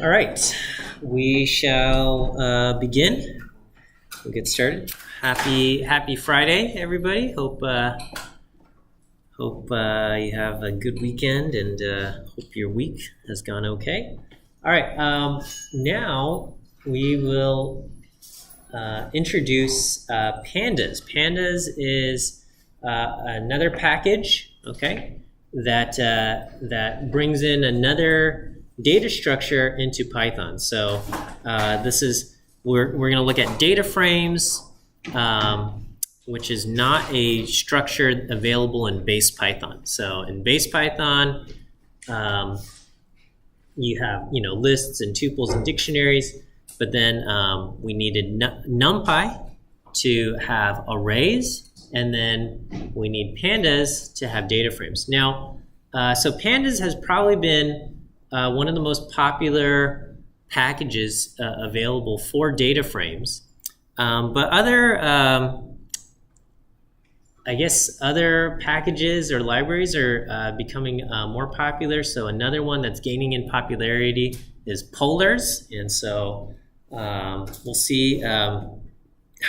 All right, we shall begin. We'll get started. Happy Friday, everybody. Hope you have a good weekend and hope your week has gone okay. All right, now we will introduce Pandas. Pandas is another package, okay, that brings in another data structure into Python. So we're going to look at data frames, which is not a structure available in base Python. So in base Python, you have lists and tuples and dictionaries, but then we needed NumPy to have arrays, and then we need Pandas to have data frames. Now, so Pandas has probably been one of the most popular packages available for data frames, but other packages or libraries are becoming more popular. So another one that's gaining in popularity is Polars, and so we'll see how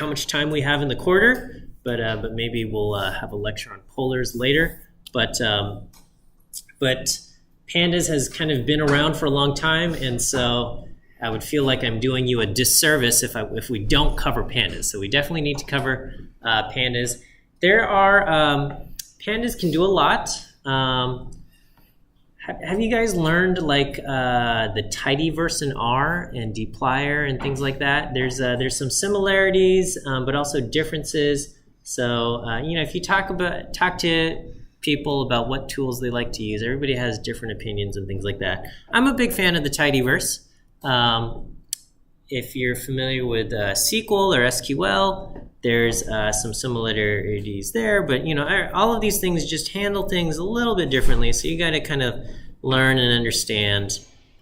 much time we have in the quarter, but maybe we'll have a lecture on Polars later. But Pandas has kind of been around for a long time, and so I would feel like I'm doing you a disservice if we don't cover Pandas. So we definitely need to cover Pandas. There are Pandas can do a lot. Have you guys learned like the tidyverse in R and dplyr and things like that? There's some similarities, but also differences. So if you talk to people about what tools they like to use, everybody has different opinions and things like that. I'm a big fan of the tidyverse. If you're familiar with SQL or SQL, there's some similarities there, but all of these things just handle things a little bit differently. So you got to kind of learn and understand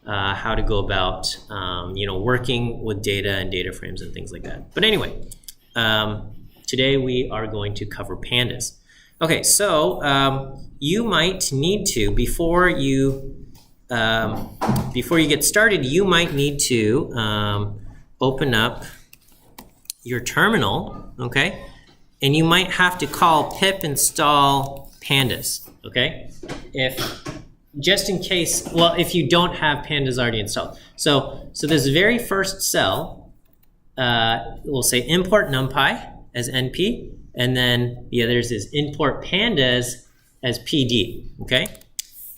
how to go about working with data and data frames and things like that. But anyway, today we are going to cover Pandas. Okay, so you might need to before you get started, you might need to open up your terminal, okay? And you might have to call pip install pandas, okay? If you don't have pandas already installed. So this very first cell, we'll say import numpy as np, and then the others is import pandas as pd, okay?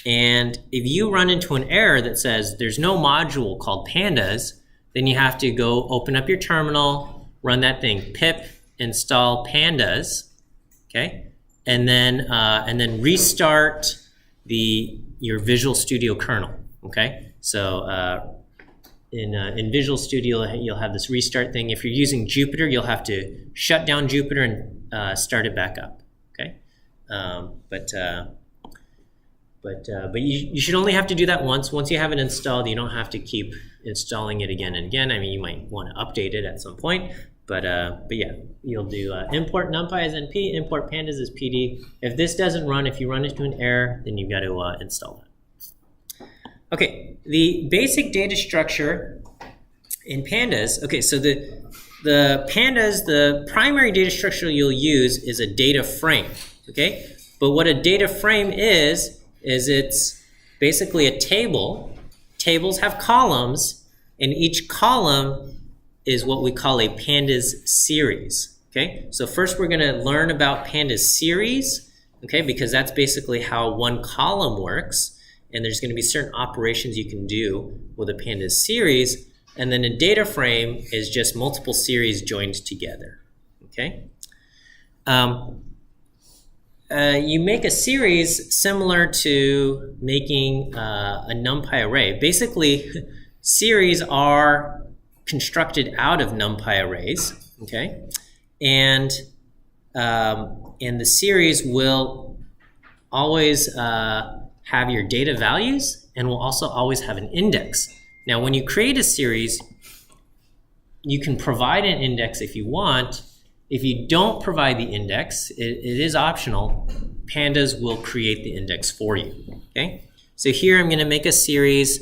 And if you run into an error that says there's no module called pandas, then you have to go open up your terminal, run that thing, pip install pandas, okay? And then restart your Visual Studio kernel, okay? So in Visual Studio, you'll have this restart thing. If you're using Jupyter, you'll have to shut down Jupyter and start it back up, okay? But you should only have to do that once. Once you have it installed, you don't have to keep installing it again and again. I mean, you might want to update it at some point, but yeah, you'll do import numpy as np, import pandas as pd. If this doesn't run, if you run into an error, then you've got to install it. Okay, the basic data structure in Pandas. Okay, so the Pandas, the primary data structure you'll use is a data frame. Okay, but what a data frame is it's basically a table. Tables have columns, and each column is what we call a Pandas series. Okay, so first we're going to learn about Pandas series, okay, because that's basically how one column works, and there's going to be certain operations you can do with a Pandas series, and then a data frame is just multiple series joined together. Okay. You make a series similar to making a NumPy array. Basically, series are constructed out of NumPy arrays, okay? And the series will always have your data values and will also always have an index. Now, when you create a series, you can provide an index if you want. If you don't provide the index, it is optional. Pandas will create the index for you, okay? So here I'm going to make a series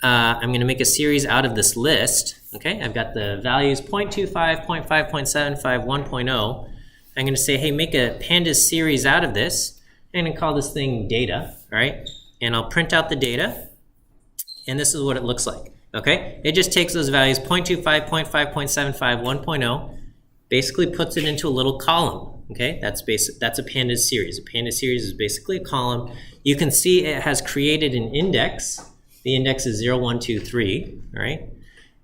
I'm going to make a series out of this list. Okay, I've got the values 0.25, 0.5, 0.75, 1.0. I'm going to say, hey, make a pandas series out of this. I'm going to call this thing data, all right? And I'll print out the data, and this is what it looks like, okay? It just takes those values, 0.25, 0.5, 0.75, 1.0, basically puts it into a little column, okay? That's a pandas series. A pandas series is basically a column. You can see it has created an index. The index is 0, 1, 2, 3, all right?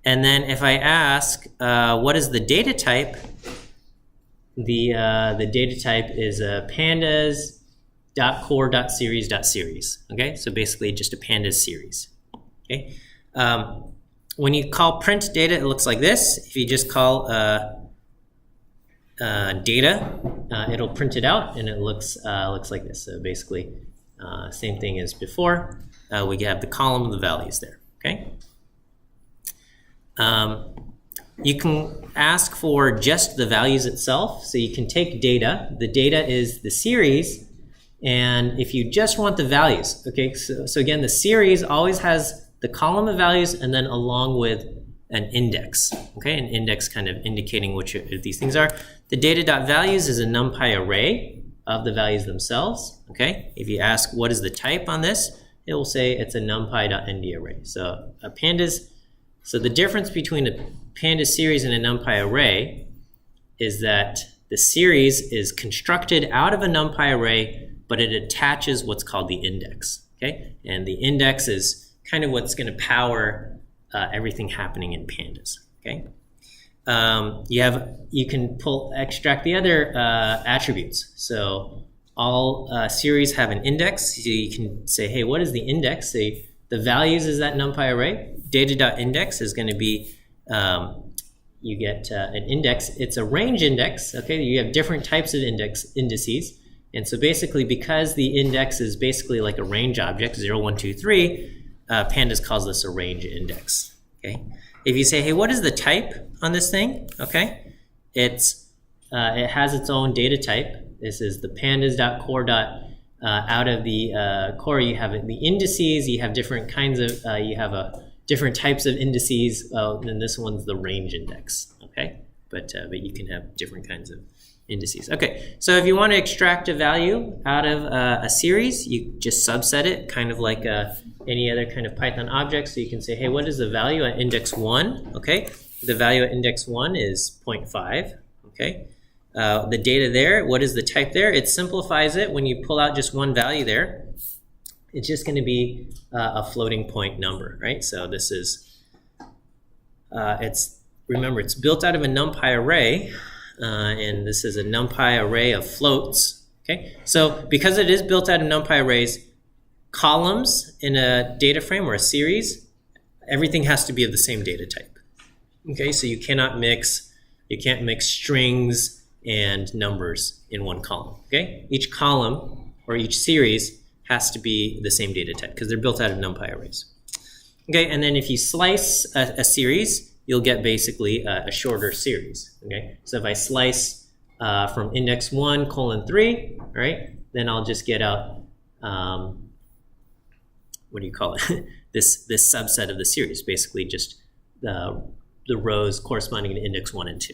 And then if I ask, what is the data type? The data type is pandas.core.series.series, okay? So basically just a pandas series, okay? When you call print data, it looks like this. If you just call data, it'll print it out, and it looks like this. So basically, same thing as before. We have the column of the values there, okay? You can ask for just the values itself. So you can take data. The data is the series, and if you just want the values, okay, so again, the series always has the column of values and then along with an index, okay, an index kind of indicating which of these things are. The data.values is a NumPy array of the values themselves, okay? If you ask what is the type on this, it will say it's a NumPy.nd array. So a pandas. So the difference between a pandas series and a NumPy array is that the series is constructed out of a NumPy array, but it attaches what's called the index, okay? And the index is kind of what's going to power everything happening in pandas, okay? You can extract the other attributes. So all series have an index. So you can say, hey, what is the index? Say the values is that NumPy array. Data.index is going to be, you get an index. It's a range index, okay? You have different types of indices. And so basically, because the index is basically like a range object, 0, 1, 2, 3, pandas calls this a range index, okay? If you say, hey, what is the type on this thing, okay? It has its own data type. This is the pandas.core. Out of the core, you have the indices. You have different kinds of, different types of indices, and this one's the range index, okay? But you can have different kinds of indices. Okay, so if you want to extract a value out of a series, you just subset it, kind of like any other kind of Python object. So you can say, hey, what is the value at index 1, okay? The value at index 1 is 0.5, okay? The data there, what is the type there? It simplifies it when you pull out just one value there. It's just going to be a floating point number, right? So this is, remember, it's built out of a NumPy array, and this is a NumPy array of floats, okay? So because it is built out of NumPy arrays, columns in a data frame or a series, everything has to be of the same data type, okay? So you can't mix strings and numbers in one column, okay? Each column or each series has to be the same data type because they're built out of NumPy arrays. Okay, and then if you slice a series, you'll get basically a shorter series, okay? So if I slice from index 1, 3, all right, then I'll just get out, what do you call it? this subset of the series, basically just the rows corresponding to index 1 and 2.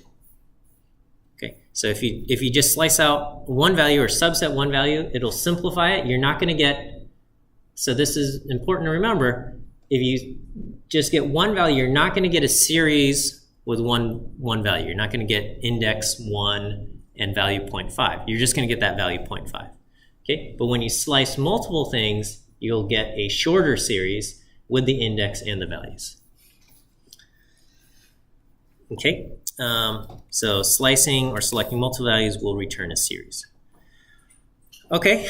Okay, so if you just slice out one value or subset one value, it'll simplify it. You're not going to get, so this is important to remember, if you just get one value, you're not going to get a series with one value. You're not going to get index 1 and value 0.5. You're just going to get that value 0.5. Okay, but when you slice multiple things, you'll get a shorter series with the index and the values. Okay, so slicing or selecting multiple values will return a series. Okay,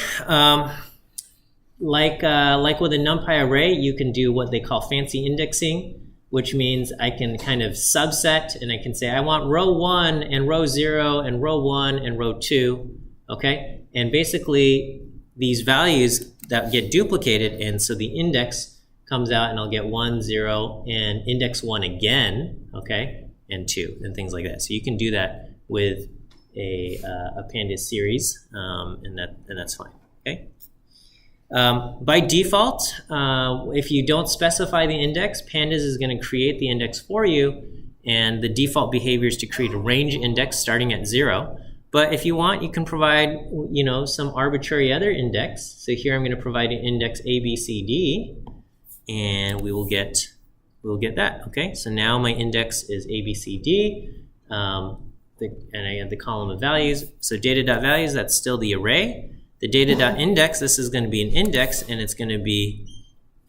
like with a NumPy array, you can do what they call fancy indexing, which means I can kind of subset and I can say I want row 1 and row 0 and row 1 and row 2, okay? And basically these values that get duplicated, and so the index comes out and I'll get 1, 0, and index 1 again, okay? And 2, and things like that. So you can do that with a pandas series, and that's fine. Okay. By default, if you don't specify the index, Pandas is going to create the index for you, and the default behavior is to create a range index starting at 0. But if you want, you can provide, some arbitrary other index. So here I'm going to provide an index A, B, C, D, and we'll get that. Okay, so now my index is A, B, C, D, and I have the column of values. So data.values, that's still the array. The data.index, this is going to be an index, and it's going to be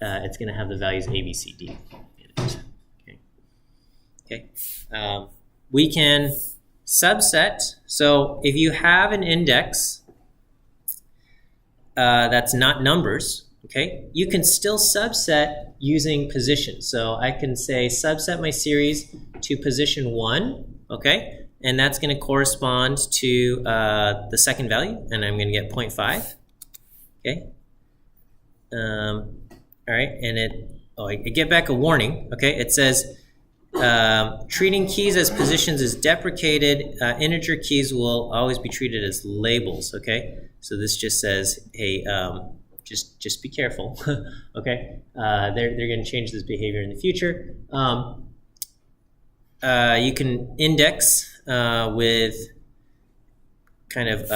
it's going to have the values A, B, C, D in it. Okay. We can subset. So if you have an index that's not numbers, okay, you can still subset using position. So I can say subset my series to position 1, okay, and that's going to correspond to the second value, and I'm going to get 0.5, okay. All right, and I get back a warning, okay. It says treating keys as positions is deprecated. Integer keys will always be treated as labels, okay. So this just says, hey, just be careful, okay. They're going to change this behavior in the future. You can index with kind of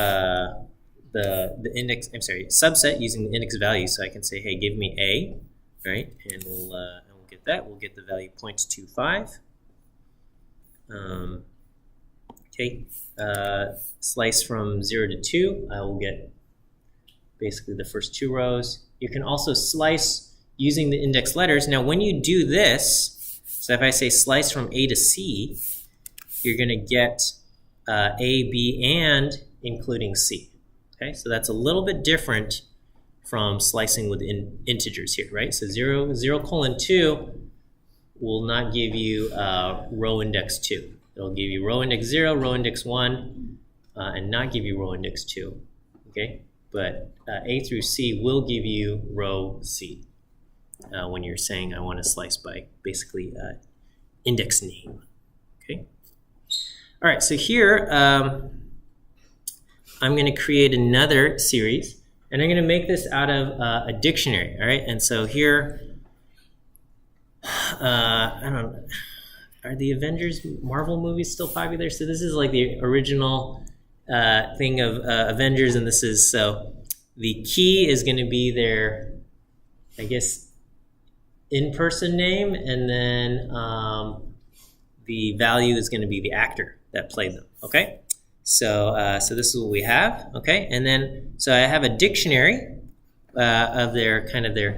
the index. I'm sorry, subset using the index value. So I can say, hey, give me A, right, and we'll get that. We'll get the value 0.25. Okay, slice from 0 to 2. I will get basically the first 2 rows. You can also slice using the index letters. Now, when you do this, so if I say slice from A to C, you're going to get A, B, and including C. Okay, so that's a little bit different from slicing with integers here, right? So 0, 0:2 will not give you row index 2. It'll give you row index 0, row index 1, and not give you row index 2, okay? But A through C will give you row C when you're saying I want to slice by basically index name, okay? All right, so here I'm going to create another series, and I'm going to make this out of a dictionary, all right? And so here, I don't know, are the Avengers Marvel movies still popular? So this is like the original thing of Avengers, and this is, so the key is going to be their, I guess, in-person name, and then the value is going to be the actor that played them, okay? So this is what we have, okay? And then, so I have a dictionary of their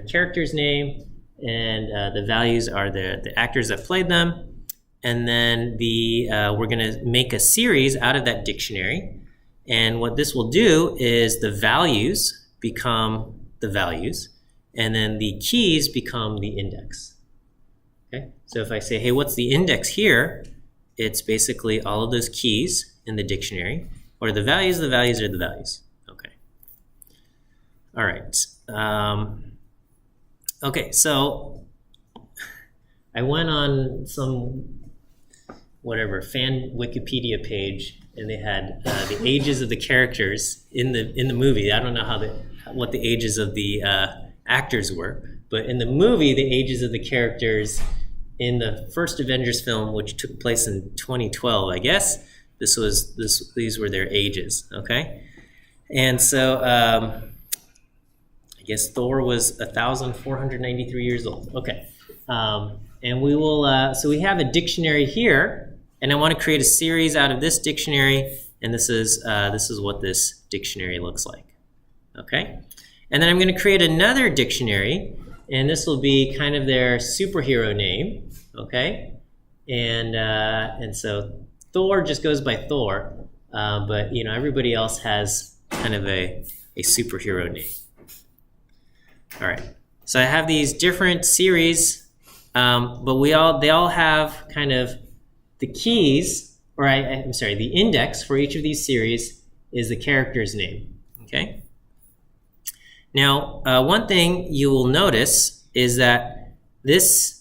character's name, and the values are the actors that played them. And then we're going to make a series out of that dictionary. And what this will do is the values become the values, and then the keys become the index. Okay? So if I say, hey, what's the index here? It's basically all of those keys in the dictionary. What are the values? The values are the values. Okay. All right. Okay, so I went on some fan Wikipedia page, and they had the ages of the characters in the movie. I don't know what the ages of the actors were, but in the movie, the ages of the characters in the first Avengers film, which took place in 2012, I guess, these were their ages. Okay, and so I guess Thor was 1,493 years old. Okay, and we will. So we have a dictionary here, and I want to create a series out of this dictionary, and this is what this dictionary looks like. Okay, and then I'm going to create another dictionary, and this will be kind of their superhero name. Okay, and so Thor just goes by Thor, but everybody else has kind of a superhero name. All right, so I have these different series, but they all have kind of the keys, or I'm sorry, the index for each of these series is the character's name. Okay. Now, one thing you will notice is that this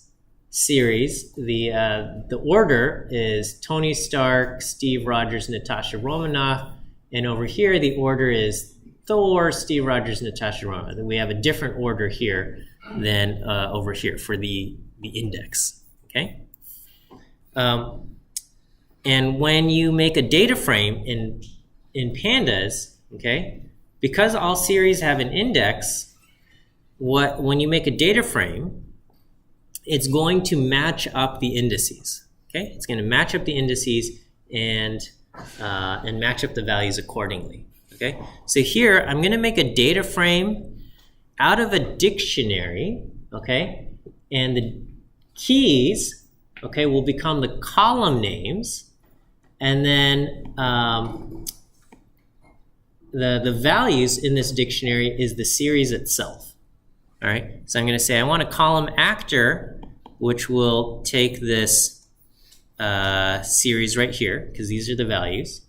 series, the order is Tony Stark, Steve Rogers, Natasha Romanoff, and over here the order is Thor, Steve Rogers, Natasha Roma. Then we have a different order here than over here for the index, okay? And when you make a data frame in pandas, okay, because all series have an index, when you make a data frame, it's going to match up the indices, okay? It's going to match up the indices and match up the values accordingly, okay? So here, I'm going to make a data frame out of a dictionary, okay? And the keys, okay, will become the column names, and then the values in this dictionary is the series itself. All right, so I'm going to say I want a column actor, which will take this series right here, because these are the values.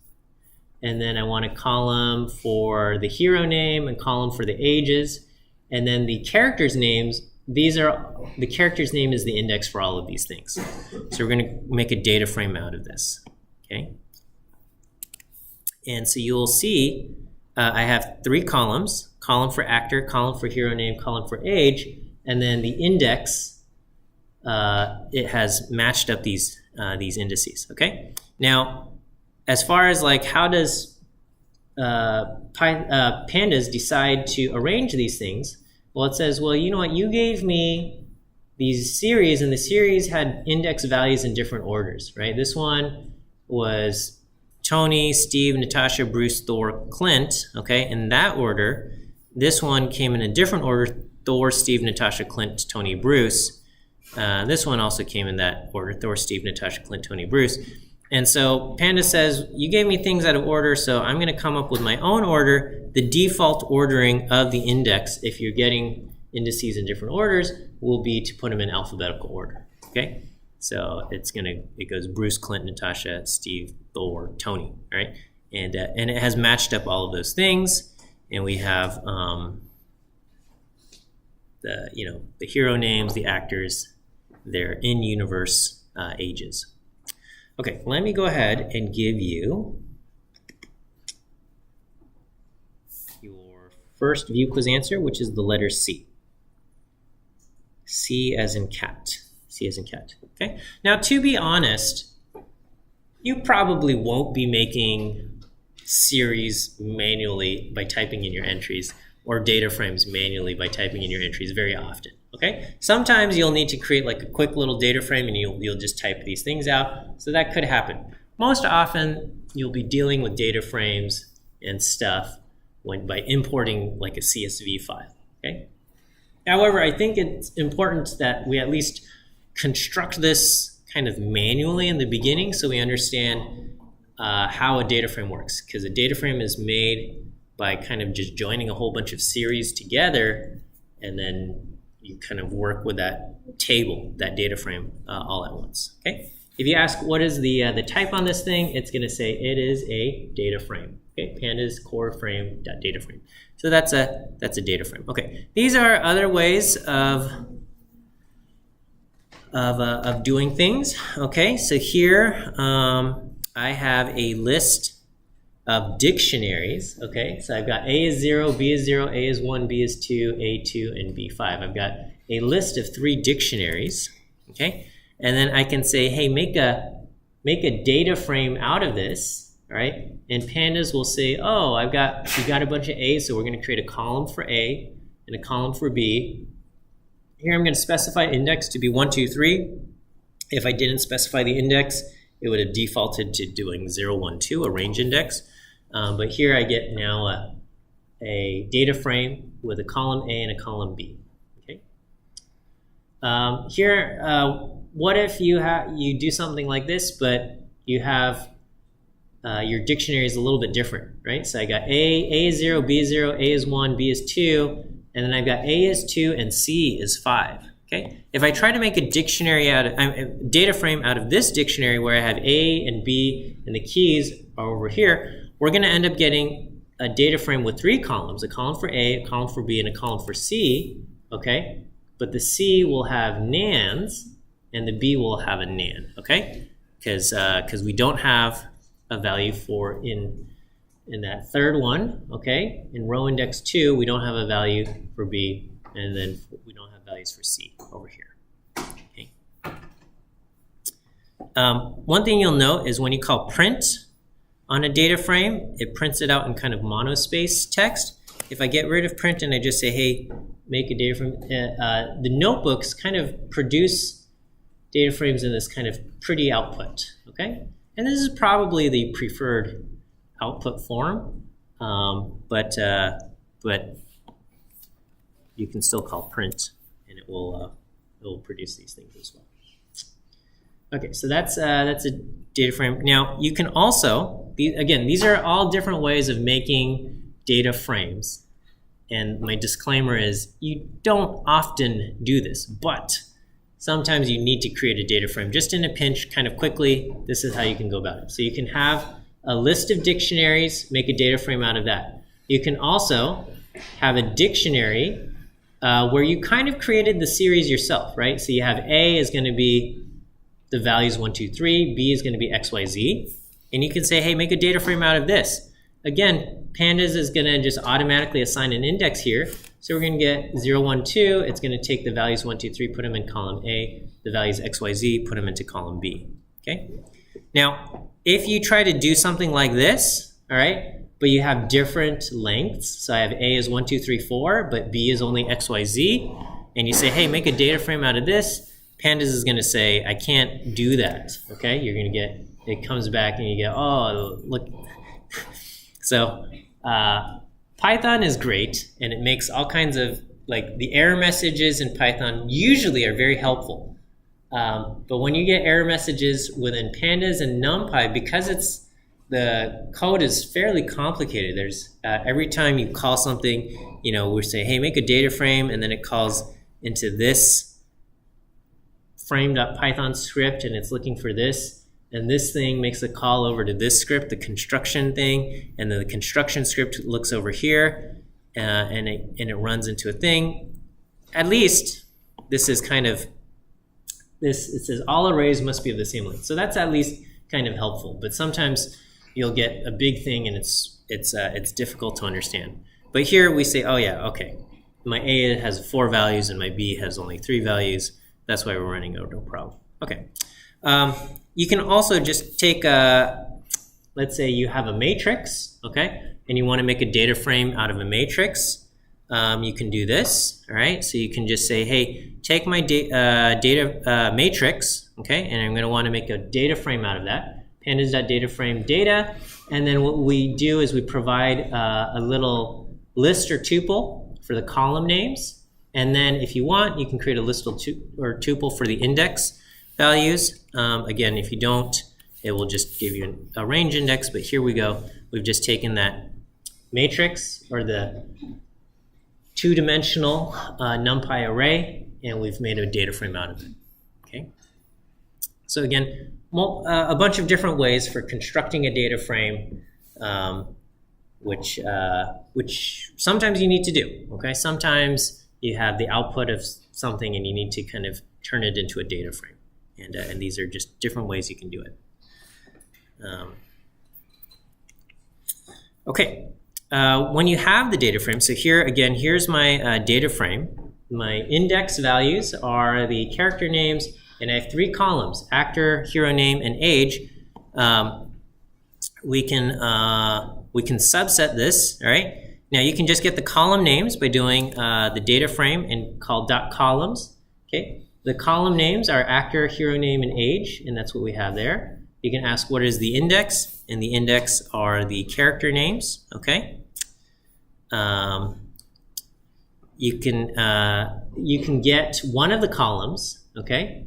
And then I want a column for the hero name, and column for the ages. And then the characters' names, the character's name is the index for all of these things. So we're going to make a data frame out of this. Okay, and so you'll see I have 3 columns: column for actor, column for hero name, column for age, and then the index. It has matched up these indices. Okay. Now, as far as like how does pandas decide to arrange these things? Well, it says, well, you know what? You gave me these series, and the series had index values in different orders, right? This one was Tony, Steve, Natasha, Bruce, Thor, Clint, okay, in that order. This one came in a different order: Thor, Steve, Natasha, Clint, Tony, Bruce. This one also came in that order: Thor, Steve, Natasha, Clint, Tony, Bruce. And so Panda says, you gave me things out of order, so I'm going to come up with my own order. The default ordering of the index, if you're getting indices in different orders, will be to put them in alphabetical order, okay? So it goes Bruce, Clint, Natasha, Steve, Thor, Tony, right? And it has matched up all of those things, and we have the hero names, the actors, their in-universe ages. Okay, let me go ahead and give you your first view quiz answer, which is the letter C. C as in cat. C as in cat. Okay. Now, to be honest, you probably won't be making series manually by typing in your entries, or data frames manually by typing in your entries very often. Okay. Sometimes you'll need to create like a quick little data frame, and you'll just type these things out. So that could happen. Most often, you'll be dealing with data frames and stuff by importing like a CSV file. Okay. However, I think it's important that we at least construct this kind of manually in the beginning, so we understand how a data frame works, because a data frame is made by kind of just joining a whole bunch of series together, and then you kind of work with that table, that data frame, all at once. Okay. If you ask what is the type on this thing, it's going to say it is a data frame. Okay. Pandas core frame data frame. So that's a data frame. Okay. These are other ways of doing things. Okay. So here I have a list of dictionaries. Okay. So I've got A is 0, B is 0, A is 1, B is 2, A2, and B5. I've got a list of 3 dictionaries. Okay. And then I can say, hey, make a data frame out of this. Right? And pandas will say, oh, we got a bunch of A's, so we're going to create a column for A and a column for B. Here I'm going to specify index to be 1, 2, 3. If I didn't specify the index, it would have defaulted to doing 0, 1, 2, a range index. But here I get now a data frame with a column A and a column B. Okay. Here, what if you do something like this, but you have your dictionary is a little bit different, right? So I got A is 0, B is 0, A is 1, B is 2, and then I've got A is 2 and C is 5. Okay. If I try to make a data frame out of this dictionary where I have A and B and the keys are over here, we're going to end up getting a data frame with 3 columns: a column for A, a column for B, and a column for C. Okay. But the C will have nans and the B will have a nan. Okay. Because we don't have a value for in that third one, okay? In row index 2, we don't have a value for B, and then we don't have values for C over here. Okay. One thing you'll note is when you call print on a data frame, it prints it out in kind of monospace text. If I get rid of print and I just say, hey, make a data frame, the notebooks kind of produce data frames in this kind of pretty output, okay? And this is probably the preferred output form, but you can still call print, and it will produce these things as well. Okay, so that's a data frame. Now you can also, again, these are all different ways of making data frames, and my disclaimer is you don't often do this, but sometimes you need to create a data frame just in a pinch, kind of quickly. This is how you can go about it. So you can have a list of dictionaries, make a data frame out of that. You can also have a dictionary where you kind of created the series yourself, right? So you have A is going to be the values 1, 2, 3, B is going to be X, Y, Z, and you can say, hey, make a data frame out of this. Again, Pandas is going to just automatically assign an index here. So we're going to get 0, 1, 2. It's going to take the values 1, 2, 3, put them in column A. The values X, Y, Z, put them into column B. Okay. Now, if you try to do something like this, all right, but you have different lengths. So I have A is 1, 2, 3, 4, but B is only X, Y, Z. And you say, hey, make a data frame out of this. Pandas is going to say, I can't do that. Okay. You're going to get, it comes back and you get, oh, look. So Python is great, and it makes all kinds of, like, the error messages in Python usually are very helpful. But when you get error messages within Pandas and NumPy, because the code is fairly complicated, there's every time you call something, you know, we say, hey, make a data frame, and then it calls into this frame.python script, and it's looking for this. And this thing makes a call over to this script, the construction thing, and then the construction script looks over here, and it runs into a thing. At least this is kind of this. It says all arrays must be of the same length, so that's at least kind of helpful. But sometimes you'll get a big thing, and it's difficult to understand. But here we say, oh yeah, okay, my A has 4 values and my B has only 3 values. That's why we're running no problem. Okay. You can also just take let's say you have a matrix, okay, and you want to make a data frame out of a matrix. You can do this, all right? So you can just say, hey, take my data matrix, okay, and I'm going to want to make a data frame out of that. Pandas.dataFrame data, and then what we do is we provide a little list or tuple for the column names, and then if you want, you can create a list or tuple for the index values. Again, if you don't, it will just give you a range index, but here we go. We've just taken that matrix, or the two-dimensional NumPy array, and we've made a data frame out of it. Okay. So again, a bunch of different ways for constructing a data frame, which sometimes you need to do. Okay. Sometimes you have the output of something, and you need to kind of turn it into a data frame. And these are just different ways you can do it. Okay, when you have the data frame, so here again, here's my data frame. My index values are the character names, and I have 3 columns: actor, hero name, and age. We can subset this. All right. Now you can just get the column names by doing the data frame and call .columns. Okay. The column names are actor, hero name, and age, and that's what we have there. You can ask what is the index, and the index are the character names, okay? You can get one of the columns, okay?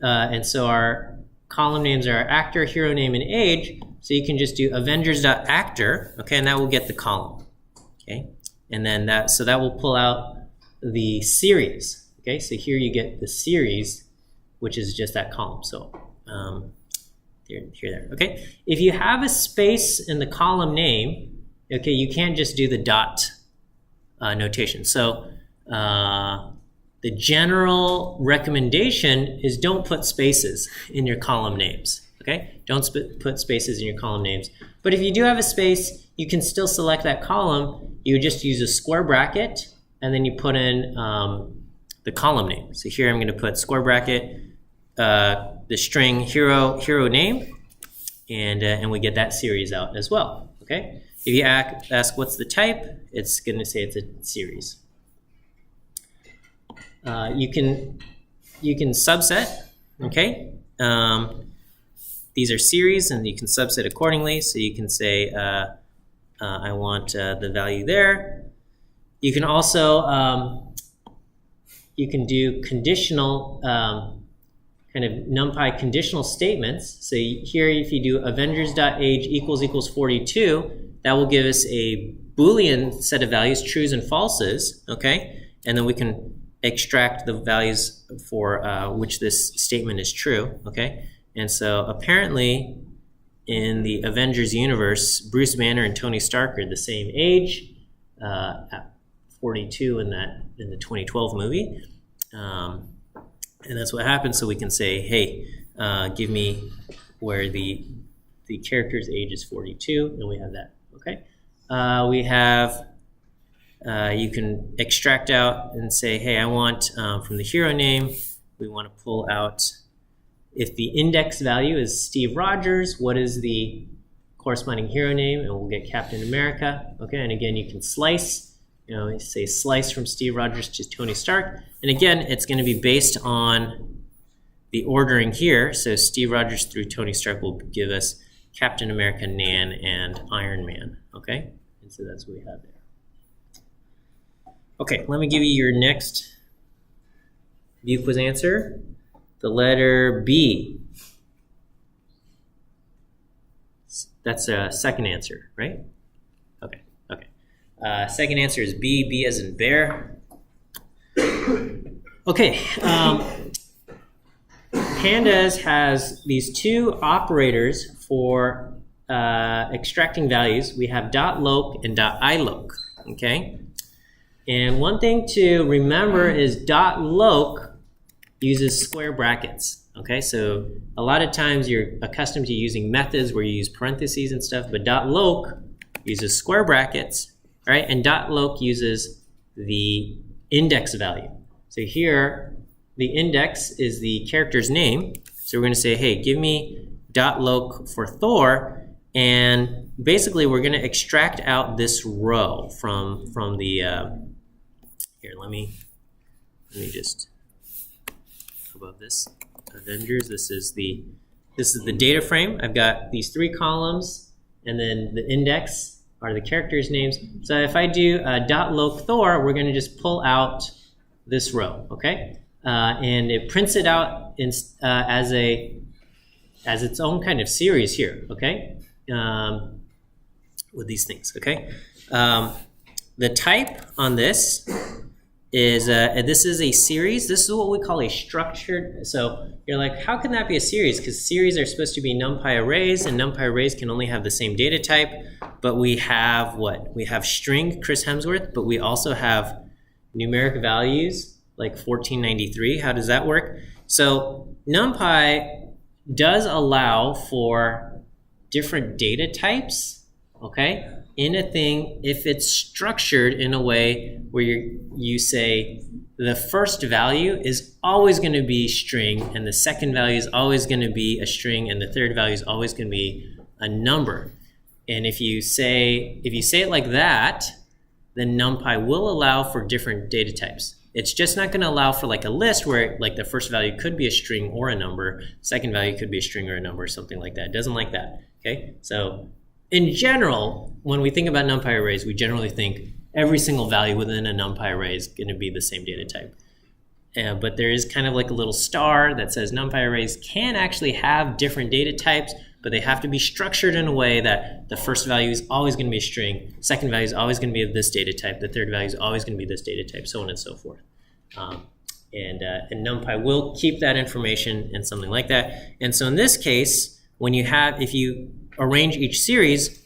And so our column names are actor, hero name, and age, so you can just do Avengers.actor, okay, and that will get the column, okay? And then that will pull out the series. Okay, so here you get the series, which is just that column. So here, there. Okay, if you have a space in the column name, okay, you can't just do the dot notation. So the general recommendation is don't put spaces in your column names. Okay, don't put spaces in your column names. But if you do have a space, you can still select that column. You would just use a square bracket, and then you put in the column name. So here I'm going to put square bracket, the string hero name, and we get that series out as well. Okay. If you ask what's the type, it's going to say it's a series. You can subset. Okay. These are series, and you can subset accordingly. So you can say I want the value there. You can also you can do conditional kind of NumPy conditional statements. So here, if you do Avengers.age equals 42, that will give us a Boolean set of values, trues and falses. Okay, and then we can extract the values for which this statement is true. Okay, and so apparently in the Avengers universe, Bruce Banner and Tony Stark are the same age, at 42 in the 2012 movie, and that's what happens. So we can say, hey, give me where the character's age is 42, and we have that. Okay, we have. You can extract out and say, hey, I want from the hero name, we want to pull out, if the index value is Steve Rogers, what is the corresponding hero name? And we'll get Captain America. Okay, and again, you can slice, say slice from Steve Rogers to Tony Stark. And again, it's going to be based on the ordering here. So Steve Rogers through Tony Stark will give us Captain America, Nan, and Iron Man. Okay, and so that's what we have there. Okay, let me give you your next view quiz answer. The letter B. That's a second answer, right? Okay. Second answer is B. B as in bear. Okay. Pandas has these two operators for extracting values. We have .loc and .iloc. Okay. And one thing to remember is .loc uses square brackets. Okay, so a lot of times you're accustomed to using methods where you use parentheses and stuff, but .loc uses square brackets, right? And .loc uses the index value. So here, the index is the character's name. So we're going to say, hey, give me .loc for Thor, and basically we're going to extract out this row from the. Here, let me just above this. Avengers. This is the data frame. I've got these three columns, and then the index are the characters' names. So if I do .loc Thor, we're going to just pull out this row, okay? And it prints it out as its own kind of series here, okay? With these things, okay? The type on this is this is a series. This is what we call a structured. So you're like, how can that be a series? Because series are supposed to be NumPy arrays, and NumPy arrays can only have the same data type. But we have what? We have string Chris Hemsworth, but we also have numeric values like 1493. How does that work? So NumPy does allow for different data types, okay? In a thing, if it's structured in a way where you say the first value is always going to be string, and the second value is always going to be a string, and the third value is always going to be a number. And if you say it like that, then NumPy will allow for different data types. It's just not going to allow for like a list where like the first value could be a string or a number, second value could be a string or a number, something like that. It doesn't like that. Okay, so in general, when we think about NumPy arrays, we generally think every single value within a NumPy array is going to be the same data type. But there is kind of like a little star that says NumPy arrays can actually have different data types, but they have to be structured in a way that the first value is always going to be a string, second value is always going to be of this data type, the third value is always going to be this data type, so on and so forth. And NumPy will keep that information and something like that. And so in this case, if you arrange each series,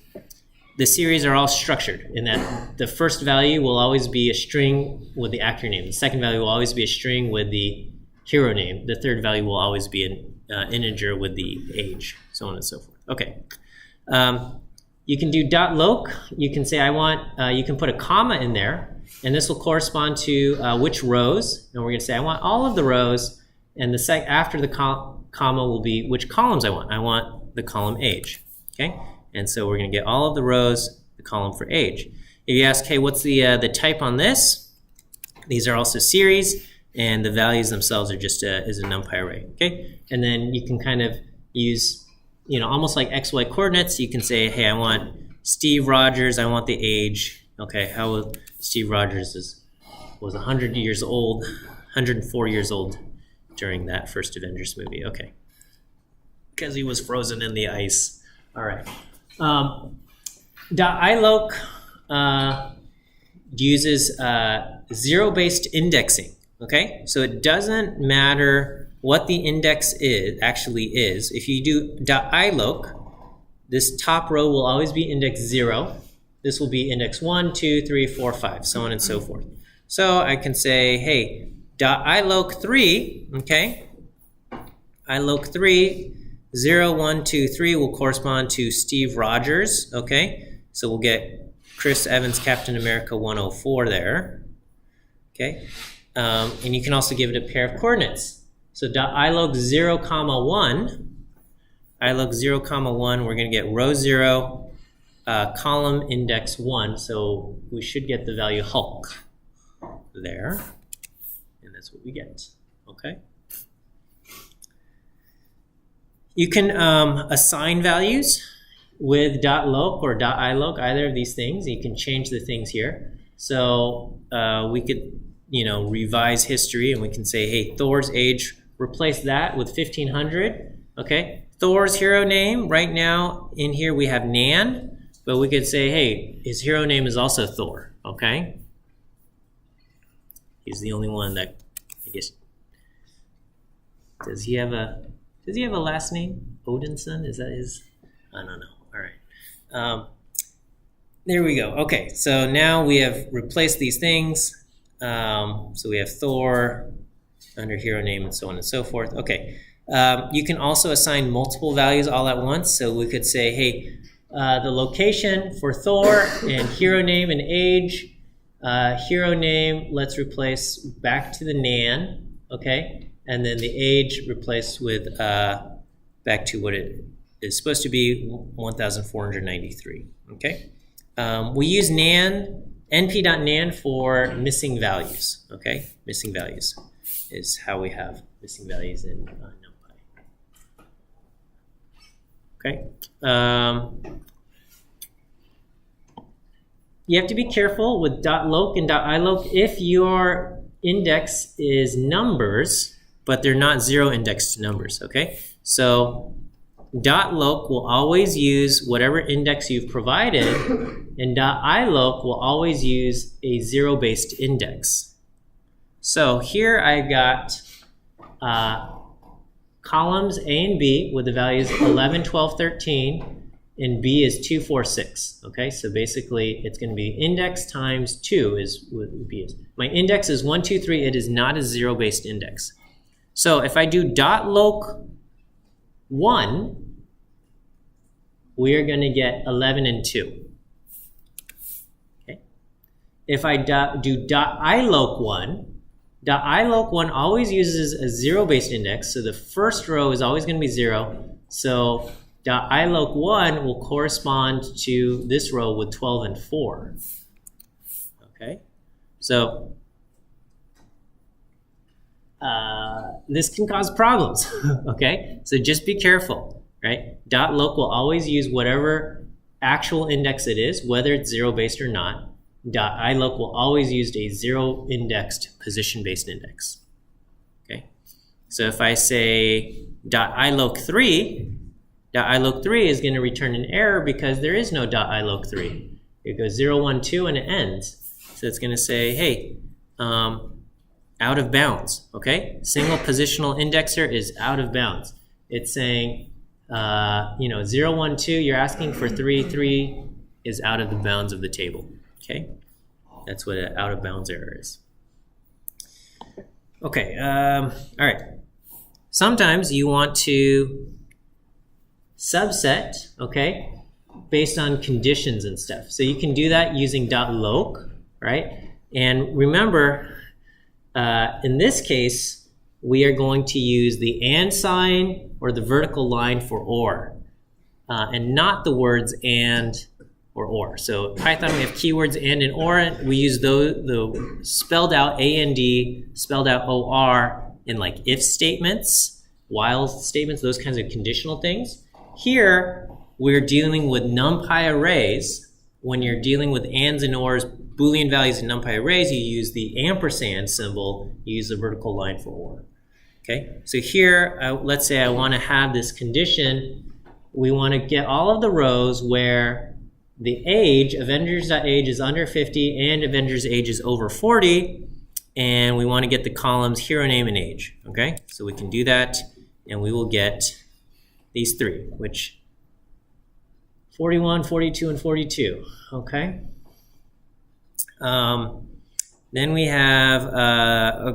the series are all structured in that the first value will always be a string with the actor name. The second value will always be a string with the hero name. The third value will always be an integer with the age, so on and so forth. Okay. You can do .loc. You can say I want, you can put a comma in there, and this will correspond to which rows. And we're going to say I want all of the rows, and the after the comma will be which columns I want. I want the column age, okay? And so we're going to get all of the rows, the column for age. If you ask, hey, what's the type on this? These are also series, and the values themselves are just is a NumPy array, okay? And then you can kind of use, almost like XY coordinates. You can say, hey, I want Steve Rogers, I want the age. Okay, how old Steve Rogers was 100 years old, 104 years old during that first Avengers movie. Okay, because he was frozen in the ice. All right. .iloc uses zero-based indexing. Okay, so it doesn't matter what the index actually is. If you do .iloc, this top row will always be index 0. This will be index 1, 2, 3, 4, 5, so on and so forth. So I can say, hey, .iloc 3, okay, iloc 3, 0, 1, 2, 3 will correspond to Steve Rogers, okay? So we'll get Chris Evans, Captain America 104 there, okay? And you can also give it a pair of coordinates. So .iloc 0, 1, iloc 0, 1, we're going to get row 0, column index 1, so we should get the value Hulk there, and that's what we get, okay? You can assign values with .loc or .iloc, either of these things. You can change the things here. So we could, revise history, and we can say, hey, Thor's age, replace that with 1500, okay? Thor's hero name, right now in here we have Nan, but we could say, hey, his hero name is also Thor, okay? He's the only one that, I guess, does he have a last name? Odinson, is that his? I don't know, all right. There we go, okay, so now we have replaced these things. So we have Thor under hero name and so on and so forth. Okay, you can also assign multiple values all at once. So we could say, hey, the location for Thor and hero name and age. Hero name, let's replace back to the Nan, okay? And then the age replaced with back to what it is supposed to be, 1,493, okay? We use np.nan for missing values, okay? Missing values is how we have missing values in NumPy. Okay. You have to be careful with .loc and .iloc if your index is numbers, but they're not zero indexed numbers, okay? So .loc will always use whatever index you've provided, and .iloc will always use a zero-based index. So here I've got columns A and B with the values 11, 12, 13, and B is 2, 4, 6. Okay, so basically it's going to be index times 2 is what B is. My index is 1, 2, 3. It is not a zero-based index. So if I do .loc 1, we are going to get 11 and 2. Okay. If I do .iloc 1, .iloc 1 always uses a zero-based index, so the first row is always going to be 0. So .iloc 1 will correspond to this row with 12 and 4. Okay, so this can cause problems. Okay, so just be careful, right? .loc will always use whatever actual index it is, whether it's zero-based or not. .iloc will always use a zero-indexed position-based index. Okay, so if I say .iloc 3, .iloc 3 is going to return an error because there is no .iloc 3. It goes 0, 1, 2, and it ends. So it's going to say, hey, out of bounds, okay? Single positional indexer is out of bounds. It's saying, 0, 1, 2, you're asking for 3, 3 is out of the bounds of the table, okay? That's what an out of bounds error is. Okay, all right. Sometimes you want to subset, okay? based on conditions and stuff. So you can do that using .loc, right? And remember, in this case, we are going to use the and sign or the vertical line for or, and not the words and or. So Python, we have keywords and or. We use the spelled out and, spelled out or in like if statements, while statements, those kinds of conditional things. Here, we're dealing with NumPy arrays. When you're dealing with ands and ors, Boolean values in NumPy arrays, you use the ampersand symbol, you use the vertical line for or. Okay, so here, let's say I want to have this condition. We want to get all of the rows where the age, Avengers.age is under 50 and Avengers age is over 40, and we want to get the columns hero name and age. Okay, so we can do that, and we will get these three, which 41, 42, and 42. Okay. Then we have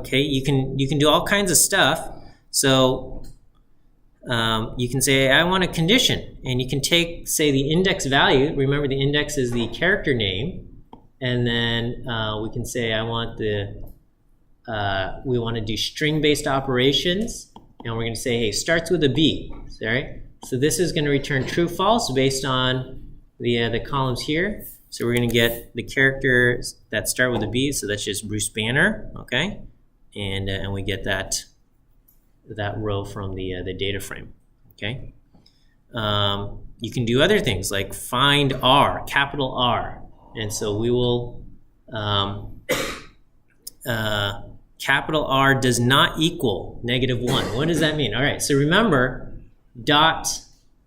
okay. You can do all kinds of stuff. So you can say I want a condition, and you can take, say, the index value. Remember, the index is the character name, and then we can say I want the we want to do string-based operations, and we're going to say, hey, starts with a B. Sorry. So this is going to return true, false based on the columns here. So we're going to get the characters that start with a B. So that's just Bruce Banner, okay, and we get that row from the data frame, okay. You can do other things like find R, capital R, and so we will capital R does not equal -1. What does that mean? All right, so remember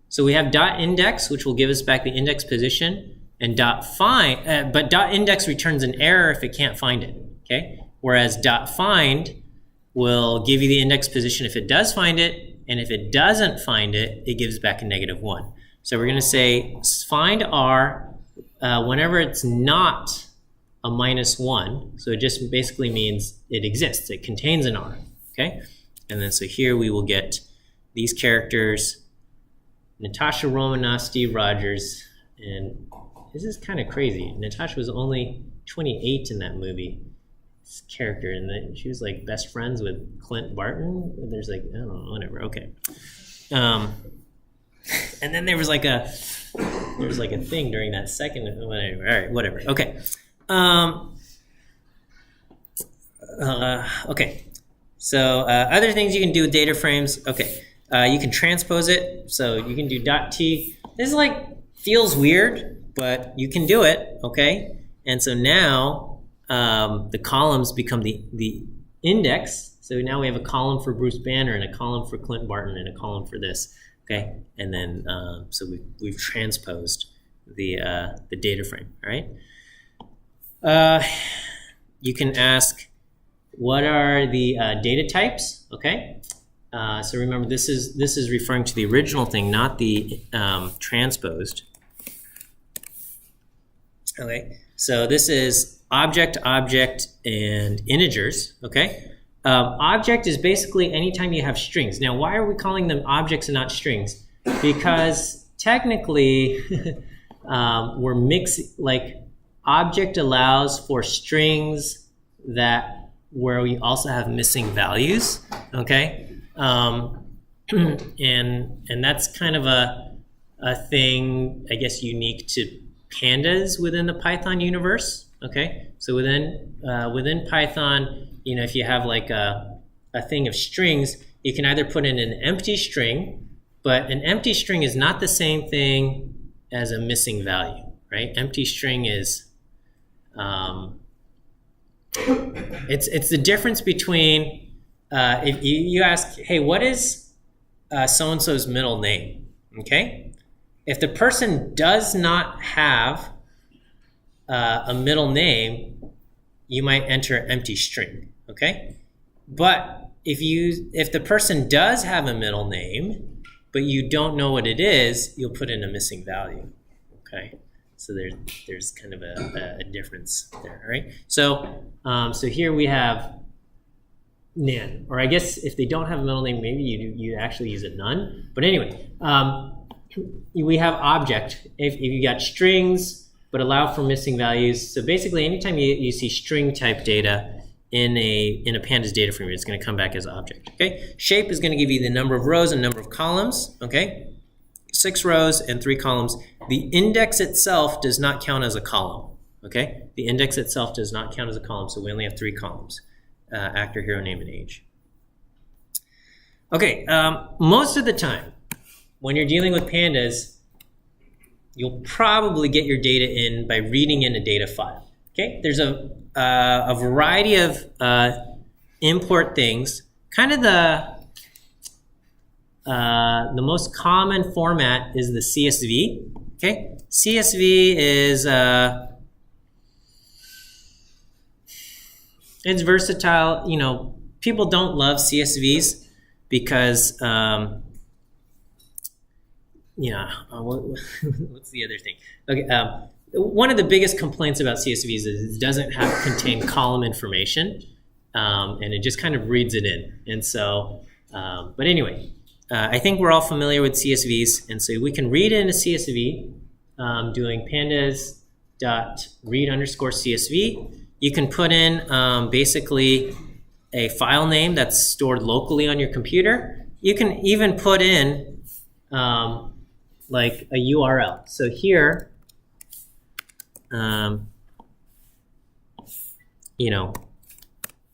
so we have .index, which will give us back the index position, and .find, but .index returns an error if it can't find it, okay? Whereas .find will give you the index position if it does find it, and if it doesn't find it, it gives back a -1. So we're gonna say find R whenever it's not a -1, so it just basically means it exists, it contains an R, okay? And then so here we will get these characters, Natasha Romanoff, Steve Rogers, and this is kind of crazy. Natasha was only 28 in that movie, this character, and then she was like best friends with Clint Barton. There's like, I don't know, whatever, okay. And then there was like a thing during that second, whatever, all right, whatever, okay. Okay, so other things you can do with data frames, okay. You can transpose it, so you can do .t. This is like, feels weird, but you can do it, okay? And so now the columns become the index. So now we have a column for Bruce Banner and a column for Clint Barton and a column for this, okay? And then so we've transposed the data frame, all right? You can ask, what are the data types, okay? So remember, this is referring to the original thing, not the transposed. Okay, so this is object, and integers, okay? Object is basically anytime you have strings. Now, why are we calling them objects and not strings? Because technically, we're mixing, like, object allows for strings where we also have missing values, okay? And that's kind of a thing, I guess, unique to pandas within the Python universe, okay? So within Python, you know, if you have like a thing of strings, you can either put in an empty string, but an empty string is not the same thing as a missing value, right? Empty string is, it's the difference between, if you ask, hey, what is so-and-so's middle name, okay? If the person does not have a middle name, you might enter an empty string, okay? But if the person does have a middle name, but you don't know what it is, you'll put in a missing value, okay? So there's kind of a difference there, right? So so here we have Nan, or I guess if they don't have a middle name, maybe you actually use a none. But anyway, we have object if you got strings but allow for missing values. So basically anytime you see string type data in a pandas data frame, it's going to come back as object. Okay, shape is going to give you the number of rows and number of columns. Okay, 6 rows and 3 columns. The index itself does not count as a column. Okay, the index itself does not count as a column, so we only have 3 columns: actor, hero, name, and age. Okay, most of the time when you're dealing with pandas, you'll probably get your data in by reading in a data file. Okay, there's a variety of import things. Kind of the most common format is the CSV. Okay, CSV is it's versatile. You know, people don't love CSVs because what's the other thing? Okay, one of the biggest complaints about CSVs is it doesn't contain column information, and it just kind of reads it in. And so, but anyway, I think we're all familiar with CSVs, and so we can read in a CSV doing pandas.read_CSV. You can put in basically a file name that's stored locally on your computer. You can even put in like a URL. So here,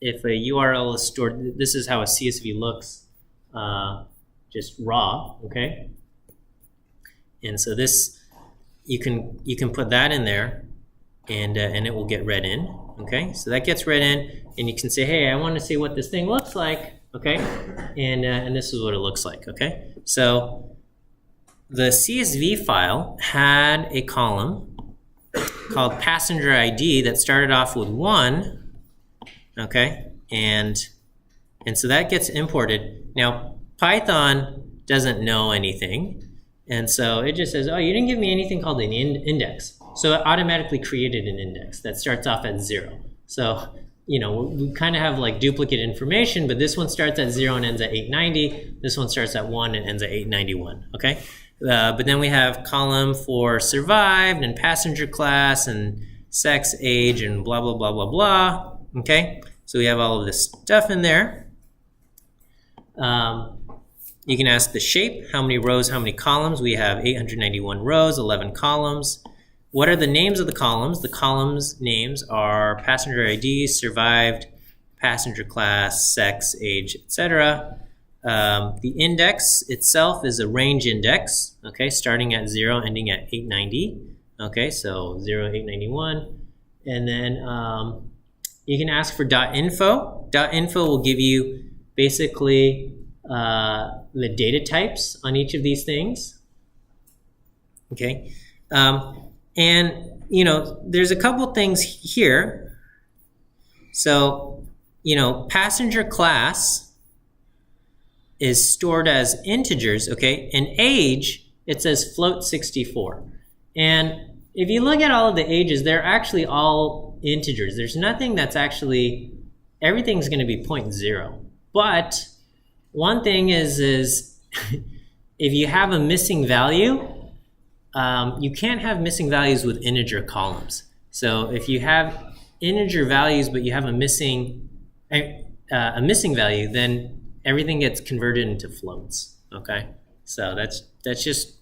if a URL is stored, this is how a CSV looks, just raw, okay? And so this, you can put that in there, and it will get read in, okay? So that gets read in, and you can say, hey, I want to see what this thing looks like, okay? And this is what it looks like, okay? So the CSV file had a column called passenger ID that started off with 1, okay? And so that gets imported. Now, Python doesn't know anything, and so it just says, oh, you didn't give me anything called an index. So it automatically created an index that starts off at 0. So, we kind of have like duplicate information, but this one starts at 0 and ends at 890. This one starts at 1 and ends at 891, okay? But then we have column for survived and passenger class and sex, age, and blah, blah, blah, blah, blah, okay? So we have all of this stuff in there. You can ask the shape, how many rows, how many columns. We have 891 rows, 11 columns. What are the names of the columns? The columns names are passenger ID, survived, passenger class, sex, age, etc. The index itself is a range index, okay, starting at 0, ending at 890. Okay, so 0, 891. And then you can ask for .info. .info will give you basically the data types on each of these things. Okay. And, there's a couple things here. So, passenger class is stored as integers, okay? And age, it says float 64. And if you look at all of the ages, they're actually all integers. There's nothing that's actually, everything's going to be 0.0. But one thing is if you have a missing value, you can't have missing values with integer columns. So if you have integer values but you have a missing value, then everything gets converted into floats. Okay, so that's just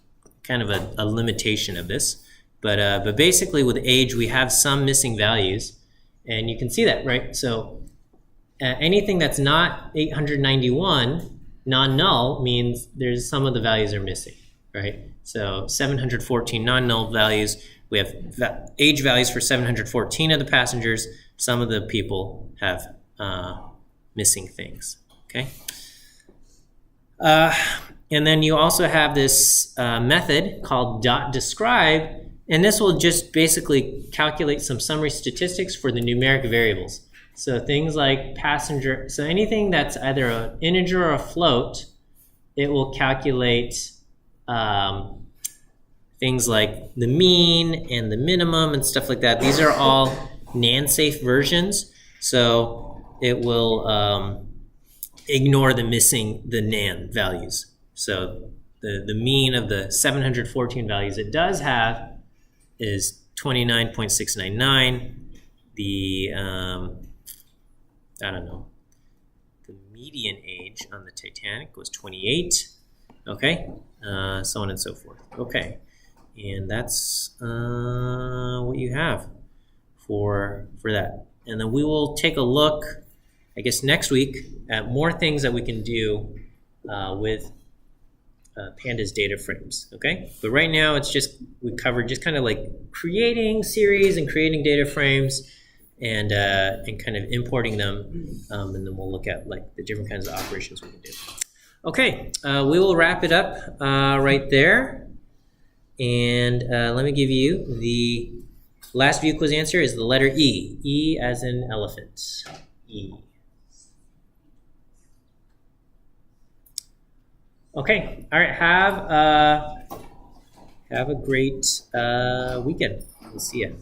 kind of a limitation of this. But basically with age we have some missing values, and you can see that, right? So anything that's not 891 non-null means there's some of the values are missing, right? So 714 non-null values. We have age values for 714 of the passengers. Some of the people have missing things, okay? And then you also have this method called .describe, and this will just basically calculate some summary statistics for the numeric variables. So things like passenger, so anything that's either an integer or a float, it will calculate things like the mean and the minimum and stuff like that. These are all NaN-safe versions, so it will ignore the NaN values. So the mean of the 714 values it does have is 29.699. The I don't know, the median age on the Titanic was 28. Okay, so on and so forth. Okay, and that's what you have for that. And then we will take a look, I guess, next week at more things that we can do with Pandas data frames. Okay, but right now it's just, we covered just kind of like creating series and creating data frames and kind of importing them, and then we'll look at like the different kinds of operations we can do. Okay, we will wrap it up right there, and let me give you the last view quiz answer is the letter E. E as in elephant. E. Okay, all right, have a great weekend. We'll see you.